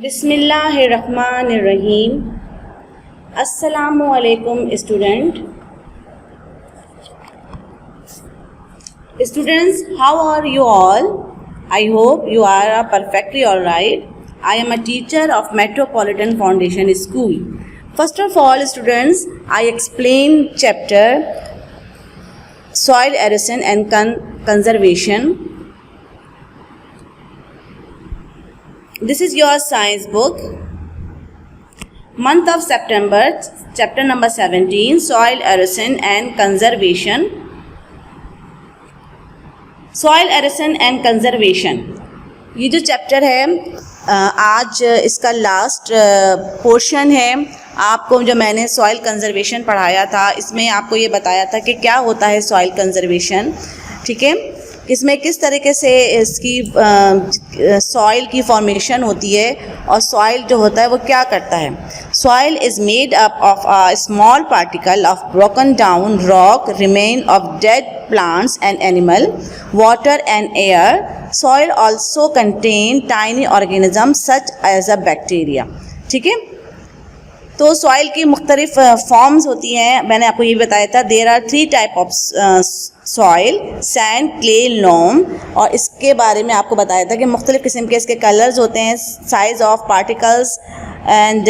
बिस्मिल्लाहिर्रहमानिर्रहीम। अस्सलामु अलैकुम student. Students, how are you all? I hope you are perfectly all right. I am a teacher of Metropolitan Foundation School. First of all, students, I explain chapter Soil Erosion and Conservation. This is your science book. Month of September, chapter number 17, Soil Erosion and Conservation. Soil erosion and conservation, ये जो chapter है आज इसका last portion है। आपको जो मैंने soil conservation पढ़ाया था, इसमें आपको ये बताया था कि क्या होता है सॉइल कंजर्वेशन, ठीक है। इसमें किस तरीके से इसकी सॉइल की फॉर्मेशन होती है और सॉइल जो होता है वो क्या करता है। Soil is made up of a small particle of broken down rock, remain of dead plants and animal, water and air. Soil also contain tiny organisms such as a bacteria. ठीक है, तो सॉइल की मुख्तलिफ forms होती हैं। मैंने आपको ये बताया था there are 3 type of soil, sand, clay, loam. और इसके बारे में आपको बताया था कि मुख्तलिफ किस्म के इसके कलर्स होते हैं, size of particles and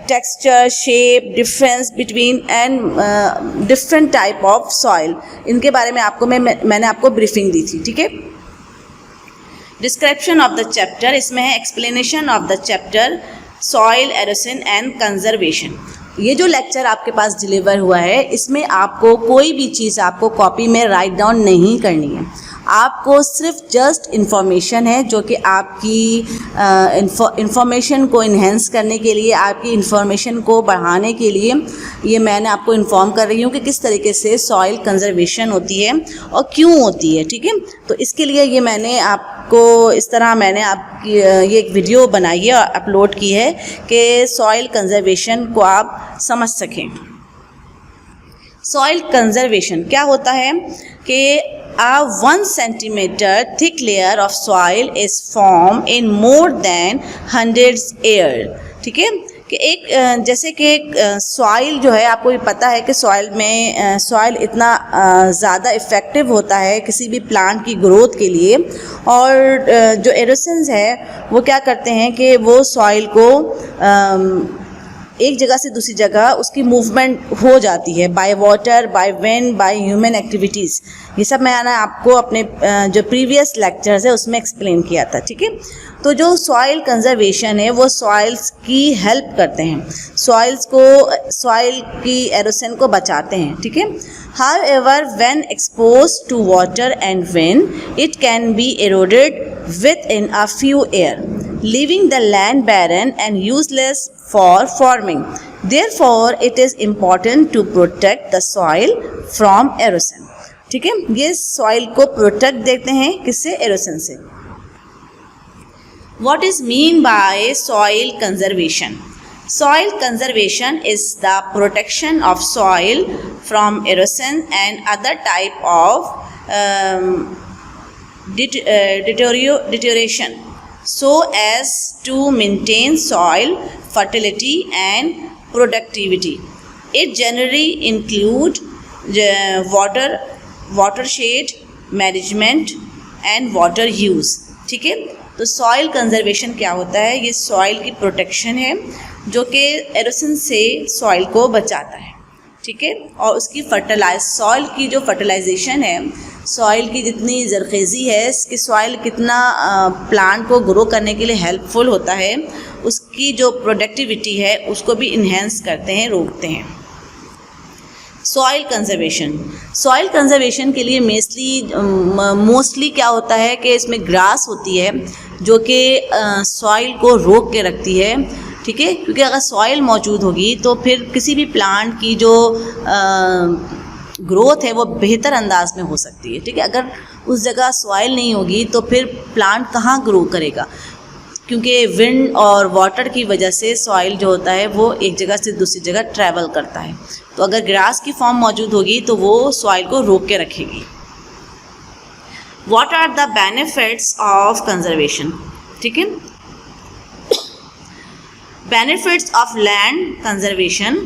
texture, shape, difference between and different type of soil. इनके बारे में आपको मैंने आपको ब्रीफिंग दी थी, ठीक है। डिस्क्रिप्शन ऑफ द चैप्टर, इसमें है explanation of the chapter soil erosion and conservation. ये जो लेक्चर आपके पास डिलीवर हुआ है, इसमें आपको कोई भी चीज़ आपको कॉपी में राइट डाउन नहीं करनी है। आपको सिर्फ जस्ट इन्फॉर्मेशन है जो कि आपकी इन्फॉर्मेशन को इन्हेंस करने के लिए, आपकी इन्फॉर्मेशन को बढ़ाने के लिए ये मैंने आपको इन्फॉर्म कर रही हूँ कि किस तरीके से सॉइल कंजर्वेशन होती है और क्यों होती है, ठीक है। तो इसके लिए ये मैंने आपको इस तरह मैंने आपकी ये एक वीडियो बनाई है और अपलोड की है कि सॉइल कंजर्वेशन को आप समझ सकें। सॉइल कंजर्वेशन क्या होता है कि a 1 centimeter thick layer of soil is formed in more than 100 years, ठीक है। कि एक जैसे कि सॉइल जो है, आपको ये पता है कि सॉइल में सॉइल इतना ज़्यादा इफ़ेक्टिव होता है किसी भी प्लांट की ग्रोथ के लिए। और जो एरोशंस है वो क्या करते हैं कि वो सॉइल को एक जगह से दूसरी जगह उसकी मूवमेंट हो जाती है by water, by wind, by human activities. ये सब मैंने आपको अपने जो प्रीवियस लेक्चर्स है उसमें एक्सप्लेन किया था, ठीक है। तो जो सॉइल कंजर्वेशन है वो सॉइल्स की हेल्प करते हैं, सॉइल की एरोशन को बचाते हैं, ठीक है। However, when exposed to water and wind, it can be eroded within a few years, leaving the land barren and useless for farming. Therefore, it is important to protect the soil from erosion. ठीक है, ये soil को protect देते हैं किससे? Erosion से। What is mean by soil conservation? Soil conservation is the protection of soil from erosion and other type of deterioration, so as to maintain soil fertility and productivity. It generally include watershed management and water use, ठीक है। तो soil conservation क्या होता है? ये soil की protection है जो कि एरोशन से सॉइल को बचाता है, ठीक है। और उसकी सॉइल की जो फर्टिलाइजेशन है, सॉइल की जितनी ज़रखेज़ी है कि सॉइल कितना प्लांट को ग्रो करने के लिए हेल्पफुल होता है, उसकी जो प्रोडक्टिविटी है उसको भी इन्हेंस करते हैं, रोकते हैं। सॉइल कंजर्वेशन के लिए मोस्टली क्या होता है कि इसमें ग्रास होती है जो कि सॉइल को रोक के रखती है, ठीक है। क्योंकि अगर सॉइल मौजूद होगी तो फिर किसी भी प्लांट की जो ग्रोथ है वो बेहतर अंदाज में हो सकती है, ठीक है। अगर उस जगह सॉइल नहीं होगी तो फिर प्लांट कहाँ ग्रो करेगा, क्योंकि विंड और वाटर की वजह से सॉइल जो होता है वो एक जगह से दूसरी जगह ट्रैवल करता है। तो अगर ग्रास की फॉर्म मौजूद होगी तो वो सॉइल को रोक के रखेगी। What are the benefits of conservation, ठीक है। Benefits of land conservation,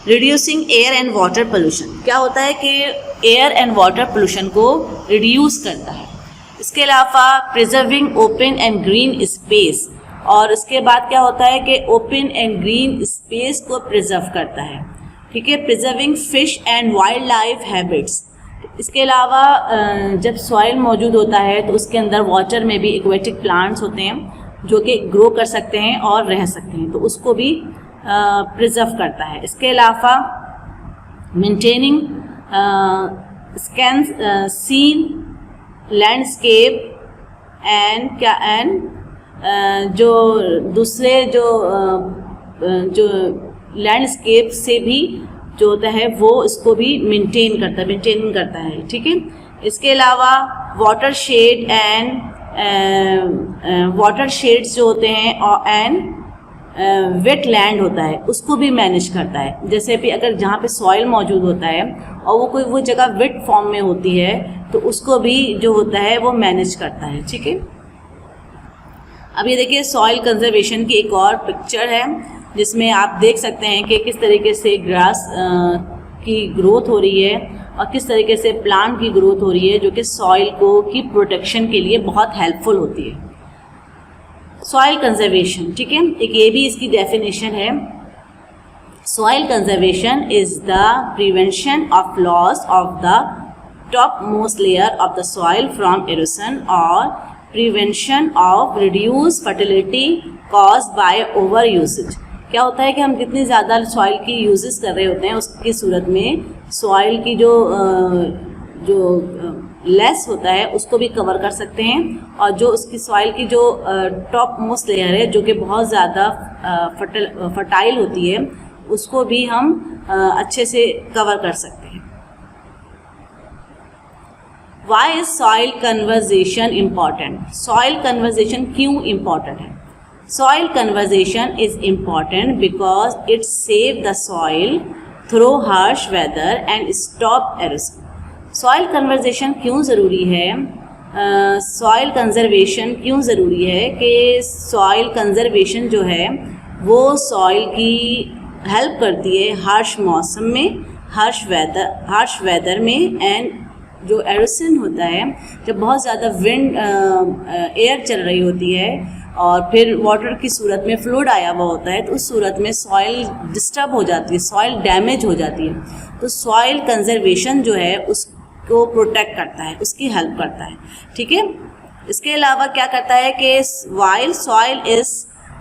reducing air and water pollution. क्या होता है कि एयर एंड वाटर पोल्यूशन को रिड्यूस करता है। इसके अलावा preserving open and green space, और इसके बाद क्या होता है कि ओपन एंड ग्रीन स्पेस को प्रिजर्व करता है, ठीक है। Preserving fish and wild life habits. इसके अलावा जब सॉइल मौजूद होता है तो उसके अंदर वाटर में भी एक्वेटिक प्लांट्स होते हैं जो कि ग्रो कर सकते हैं और रह सकते हैं, तो उसको भी प्रिजर्व करता है। इसके अलावा मेंटेनिंग सीन लैंडस्केप एंड जो दूसरे जो लैंडस्केप से भी जो होता है वो इसको भी मेंटेन करता है, ठीक है। इसके अलावा वाटर शेड्स जो होते हैं एंड वेट लैंड होता है उसको भी मैनेज करता है। जैसे भी अगर जहाँ पे सॉइल मौजूद होता है और वो जगह वेट फॉर्म में होती है तो उसको भी जो होता है वो मैनेज करता है, ठीक है। अब ये देखिए सॉइल कंजर्वेशन की एक और पिक्चर है जिसमें आप देख सकते हैं कि किस तरीके से ग्रास की ग्रोथ हो रही है और किस तरीके से प्लांट की ग्रोथ हो रही है जो कि सॉइल की प्रोटेक्शन के लिए बहुत हेल्पफुल होती है। सॉइल कंजर्वेशन, ठीक है, एक ये भी इसकी डेफिनेशन है। Soil conservation is the prevention of loss of the top most layer of the soil from erosion और prevention of reduce fertility cause by over usage. क्या होता है कि हम जितनी ज़्यादा सॉइल की यूजेस कर रहे होते हैं उसकी सूरत में सॉइल की जो लेस होता है उसको भी कवर कर सकते हैं, और जो उसकी सॉइल की जो टॉप मोस्ट लेयर है जो कि बहुत ज़्यादा फर्टाइल होती है उसको भी हम अच्छे से कवर कर सकते हैं। Why is soil conservation important? Soil conservation क्यों important है? Soil conservation is important because it save the soil through harsh weather and stop erosion. Soil conservation क्यों ज़रूरी है? Soil conservation क्यों ज़रूरी है कि soil conservation जो है वो soil की हेल्प करती है हार्श मौसम में, हार्श वेदर में, एंड जो एरोशन होता है जब बहुत ज़्यादा विंड एयर चल रही होती है और फिर वाटर की सूरत में फ्लूड आया हुआ होता है तो उस सूरत में सॉइल डिस्टर्ब हो जाती है, सॉइल डैमेज हो जाती है। तो सॉइल कंजर्वेशन जो है उसको प्रोटेक्ट करता है, उसकी हेल्प करता है, ठीक है। इसके अलावा क्या करता है कि while soil is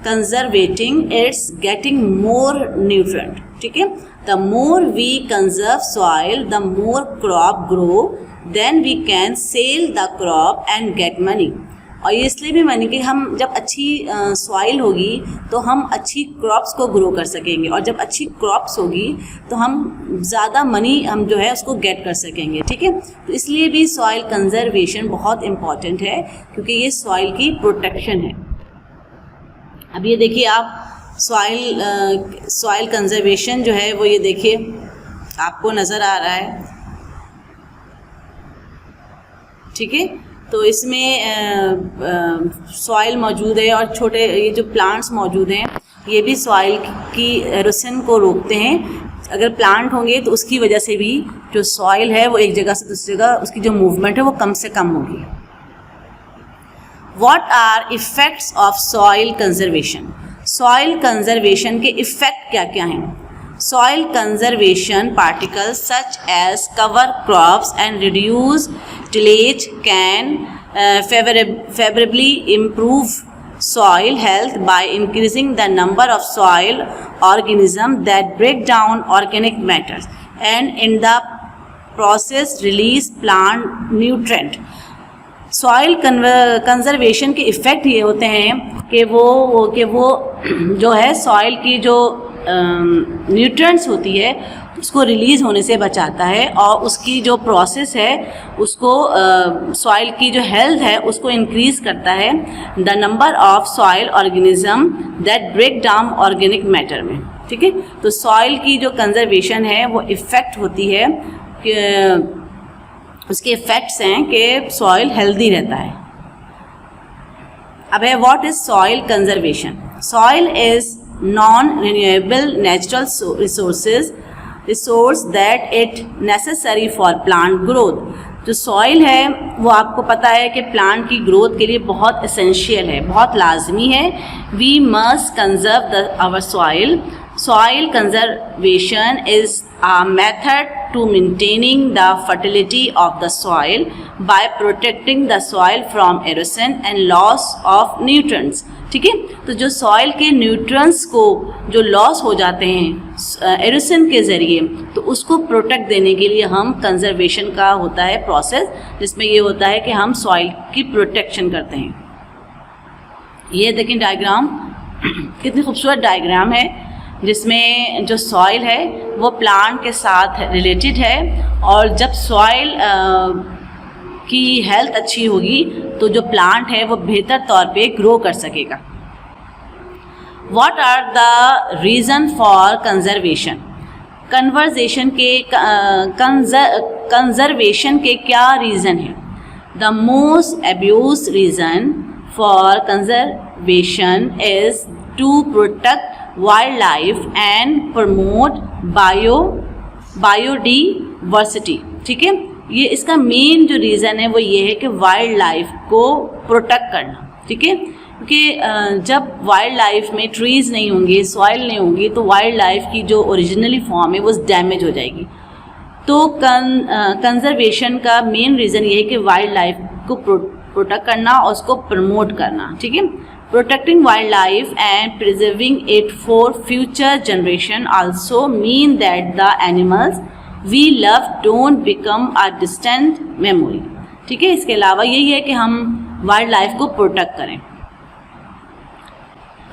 conserving it's getting more nutrient, ठीक है। The more we conserve soil the more crop grow, then we can sell the crop and get money. और ये इसलिए भी मनी कि हम जब अच्छी सॉइल होगी तो हम अच्छी क्रॉप्स को ग्रो कर सकेंगे, और जब अच्छी क्रॉप्स होगी तो हम ज़्यादा मनी हम जो है उसको गेट कर सकेंगे, ठीक है। तो इसलिए भी सॉइल कंजर्वेशन बहुत इम्पॉर्टेंट है क्योंकि ये सॉइल की प्रोटेक्शन है। अब ये देखिए आप सॉइल कंजर्वेशन जो है वो ये देखिए आपको नज़र आ रहा है, ठीक है। तो इसमें सॉइल मौजूद है और छोटे ये जो प्लांट्स मौजूद हैं ये भी सॉइल की एरोशन को रोकते हैं। अगर प्लांट होंगे तो उसकी वजह से भी जो सॉइल है वो एक जगह से दूसरी जगह उसकी जो मूवमेंट है वो कम से कम होगी। What are effects of soil conservation? Soil conservation के इफ़ेक्ट क्या क्या हैं? Soil conservation particles such as cover crops and reduce tillage can favorably improve soil health by increasing the number of soil organisms that break down organic matter and in the process release plant nutrient. Soil conservation के effect ये होते हैं कि वो जो है soil की जो न्यूट्रिएंट्स होती है उसको रिलीज़ होने से बचाता है, और उसकी जो प्रोसेस है उसको सॉइल की जो हेल्थ है उसको इंक्रीज़ करता है। The number of soil organism that break down organic matter में, ठीक है। तो सॉइल की जो कंजर्वेशन है वो इफ़ेक्ट होती है कि उसके इफ़ेक्ट्स हैं कि सॉइल हेल्दी रहता है। अब है what is soil conservation? Soil is non-renewable natural resource that it necessary for plant growth। जो सॉइल है वो आपको पता है कि प्लांट की ग्रोथ के लिए बहुत एसेंशियल है, बहुत लाजमी है। We must conserve our soil. Soil conservation is a method to maintaining the fertility of the soil by protecting the soil from erosion and loss of nutrients। ठीक है, तो जो सॉइल के न्यूट्रिएंट्स को जो लॉस हो जाते हैं एरोशन के ज़रिए, तो उसको प्रोटेक्ट देने के लिए हम कंजर्वेशन का होता है प्रोसेस, जिसमें ये होता है कि हम सॉइल की प्रोटेक्शन करते हैं। ये देखें डायग्राम, कितनी खूबसूरत डायग्राम है, जिसमें जो सॉइल है वो प्लांट के साथ रिलेटेड है, और जब सॉइल की हेल्थ अच्छी होगी तो जो प्लांट है वो बेहतर तौर पे ग्रो कर सकेगा। What are the reason for conservation? Conservation के क्या रीज़न है? The most abuse reason for conservation is to protect wild life and promote biodiversity. ठीक है, ये इसका मेन जो रीज़न है वो ये है कि वाइल्ड लाइफ को प्रोटेक्ट करना। ठीक है, क्योंकि जब वाइल्ड लाइफ में ट्रीज़ नहीं होंगे, सॉइल नहीं होंगी, तो वाइल्ड लाइफ की जो ओरिजिनली फॉर्म है वो डैमेज हो जाएगी। तो कंजर्वेशन का मेन रीज़न ये है कि वाइल्ड लाइफ को प्रोटेक्ट करना और उसको प्रमोट करना। ठीक है, protecting wildlife and preserving it for future generation also mean that the animals we love don't become a distant memory। ठीक है, इसके अलावा यही है कि हम वाइल्ड लाइफ को प्रोटेक्ट करें।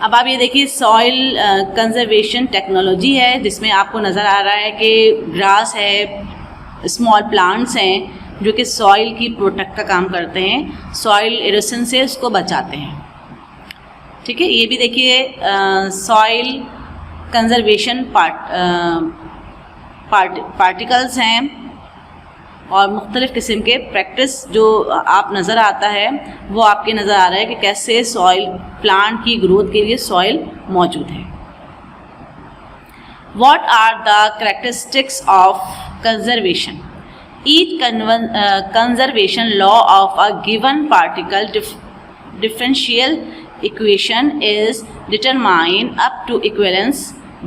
अब आप ये देखिए, सॉइल कंजर्वेशन टेक्नोलॉजी है, जिसमें आपको नज़र आ रहा है कि ग्रास है, स्मॉल प्लांट्स हैं जो कि सॉइल की प्रोटेक्ट का काम करते हैं, सॉइल इरोशन से उसको बचाते हैं। ठीक है, ये भी देखिए सॉइल कंजर्वेशन पार्टिकल्स हैं, और मुख्तलिफ़ किस्म के प्रैक्टिस जो आप नज़र आता है वो आपके नज़र आ रहा है कि कैसे सॉइल प्लांट की ग्रोथ के लिए सॉइल मौजूद है। What are the characteristics of conservation? Each conservation law of a given particle differential equation is determined up to equivalence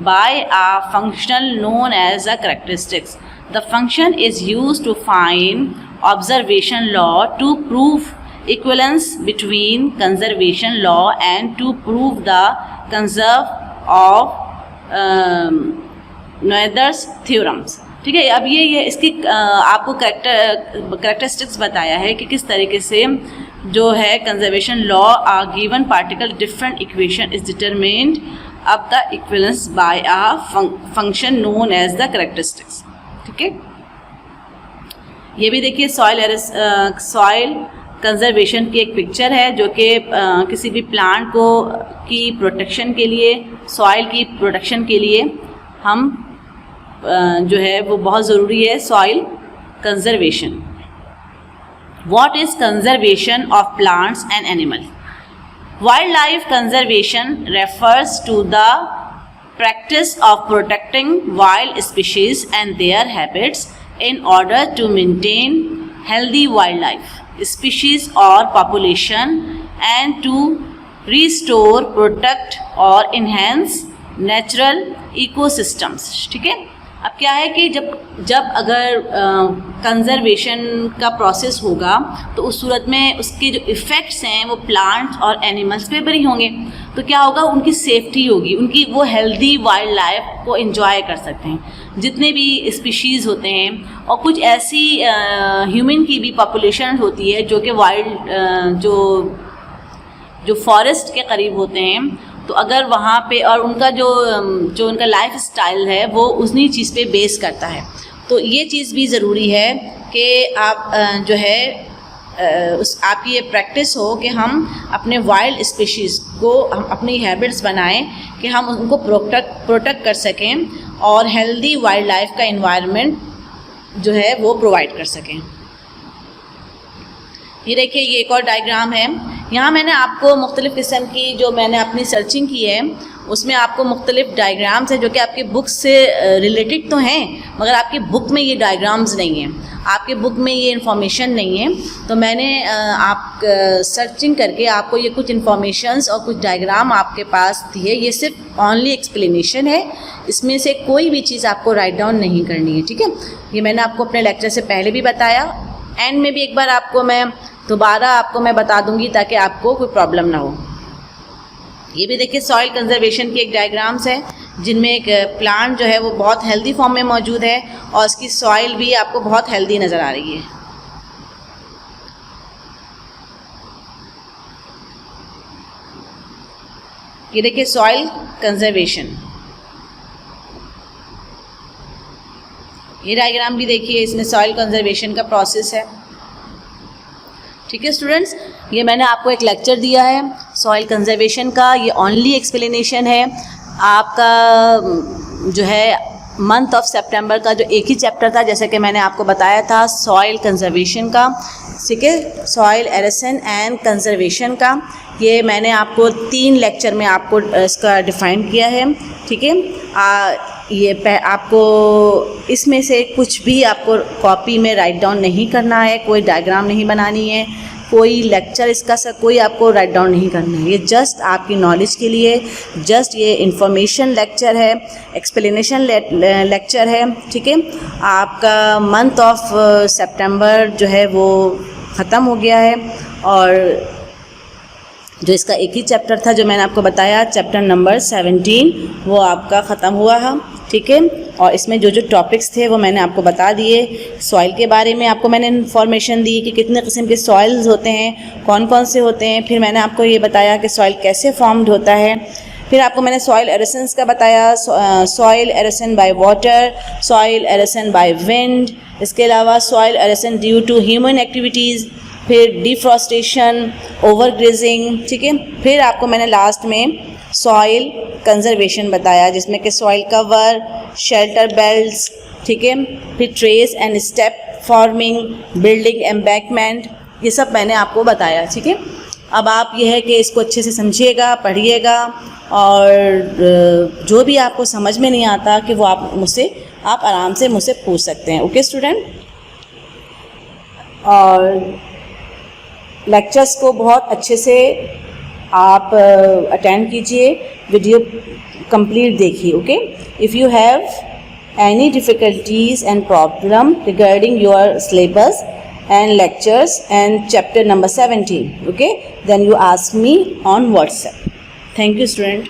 by a function known as a characteristics. The function is used to find observation law to prove equivalence between conservation law and to prove the conserve of Noether's theorems। ठीक है, अब ये इसकी आपको characteristics बताया है कि किस तरीके से जो है conservation law a given particle different equation is determined अब the equivalence by a function known as the characteristics. ठीक है, ये भी देखिए सॉइल कंजर्वेशन की एक पिक्चर है, जो कि किसी भी प्लांट को की प्रोटेक्शन के लिए, सॉइल की प्रोटेक्शन के लिए हम जो है वो बहुत ज़रूरी है soil conservation. What is conservation of plants and animals? Wildlife conservation refers to the practice of protecting wild species and their habits in order to maintain healthy wildlife species or population and to restore, protect or enhance natural ecosystems। ठीक है, अब क्या है कि जब अगर conservation का process होगा तो उस सूरत में उसके जो इफ़ेक्ट्स हैं वो प्लांट्स और एनिमल्स पे भी होंगे, तो क्या होगा, उनकी सेफ्टी होगी, उनकी वो हेल्दी वाइल्ड लाइफ को एंजॉय कर सकते हैं जितने भी स्पीशीज़ होते हैं। और कुछ ऐसी ह्यूमन की भी पॉपुलेशन होती है जो कि वाइल्ड जो फॉरेस्ट के करीब होते हैं, तो अगर वहाँ पे और उनका जो उनका लाइफ स्टाइल है वो उसी चीज़ पे बेस करता है। तो ये चीज़ भी ज़रूरी है कि आप जो है आप ये प्रैक्टिस हो कि हम अपने वाइल्ड स्पीशीज़ को हम अपनी हैबिट्स बनाएं कि हम उनको प्रोटेक्ट कर सकें और हेल्दी वाइल्ड लाइफ का एनवायरनमेंट जो है वो प्रोवाइड कर सकें। ये देखिए, ये एक और डायग्राम है। यहाँ मैंने आपको मुख्तलिफ़ किस्म की जो मैंने अपनी सर्चिंग की है उसमें आपको मुख्तलिफ डायग्राम्स हैं जो कि आपकी बुक से रिलेटेड तो हैं, मगर आपकी बुक में ये डायग्राम्स नहीं हैं, आपकी बुक में ये इन्फॉर्मेशन नहीं है। तो मैंने आप सर्चिंग करके आपको ये कुछ इन्फॉर्मेशंस और कुछ डायग्राम आपके पास दिए। ये सिर्फ ओनली एक्सप्लेनेशन है, इसमें से कोई भी चीज़ आपको राइट डाउन नहीं करनी है, ठीक है। ये मैंने आपको अपने लेक्चर से पहले भी बताया, एंड में भी एक बार आपको मैं दोबारा बता दूंगी ताकि आपको कोई प्रॉब्लम ना हो। ये भी देखिए सॉइल कंजर्वेशन की एक डायग्राम्स है जिनमें एक प्लांट जो है वो बहुत हेल्दी फॉर्म में मौजूद है और उसकी सॉइल भी आपको बहुत हेल्दी नज़र आ रही है। ये देखिए सॉइल कंजर्वेशन, ये डायग्राम भी देखिए, इसमें सॉइल कंजर्वेशन का प्रोसेस है, ठीक है स्टूडेंट्स। ये मैंने आपको एक लेक्चर दिया है सॉइल कंजर्वेशन का, ये ओनली एक्सप्लेनेशन है। आपका जो है मंथ ऑफ सितंबर का जो एक ही चैप्टर था, जैसे कि मैंने आपको बताया था सॉइल कंजर्वेशन का, ठीक है, सॉइल एरोशन एंड कंजर्वेशन का, ये मैंने आपको 3 लेक्चर में आपको इसका डिफ़ाइन किया है, ठीक है। ये आपको इसमें से कुछ भी आपको कॉपी में राइट डाउन नहीं करना है, कोई डायग्राम नहीं बनानी है, कोई लेक्चर इसका कोई आपको राइट डाउन नहीं करना है। ये जस्ट आपकी नॉलेज के लिए, जस्ट ये इंफॉर्मेशन लेक्चर है, एक्सप्लेनेशन लेक्चर है, ठीक है। आपका मंथ ऑफ सितंबर जो है वो ख़त्म हो गया है और जो इसका एक ही चैप्टर था जो मैंने आपको बताया, चैप्टर नंबर 17, वो आपका ख़त्म हुआ है, ठीक है। और इसमें जो जो टॉपिक्स थे वो मैंने आपको बता दिए। सॉइल के बारे में आपको मैंने इन्फॉर्मेशन दी कि कितने किस्म के सॉइल्स होते हैं, कौन कौन से होते हैं। फिर मैंने आपको ये बताया कि सॉइल कैसे फॉर्म्ड होता है। फिर आपको मैंने सॉइल एरोशंस का बताया, soil erosion by water, soil erosion by wind, इसके अलावा soil erosion due to human activities, फिर डिफॉरेस्टेशन, ओवरग्रेजिंग, ठीक है। फिर आपको मैंने लास्ट में सॉइल कंजर्वेशन बताया जिसमें कि सॉइल कवर, शेल्टर बेल्ट्स, ठीक है, फिर trace and step forming, building embankment, ये सब मैंने आपको बताया, ठीक है। अब आप ये है कि इसको अच्छे से समझिएगा, पढ़िएगा और जो भी आपको समझ में नहीं आता कि वो आप आराम से मुझसे पूछ सकते हैं, ओके स्टूडेंट। और लेक्चर्स को बहुत अच्छे से आप अटेंड कीजिए, वीडियो कंप्लीट देखिए, okay. If you have any difficulties and problem regarding your syllabus and lectures and chapter number 17, okay, then you ask me on WhatsApp. Thank you student.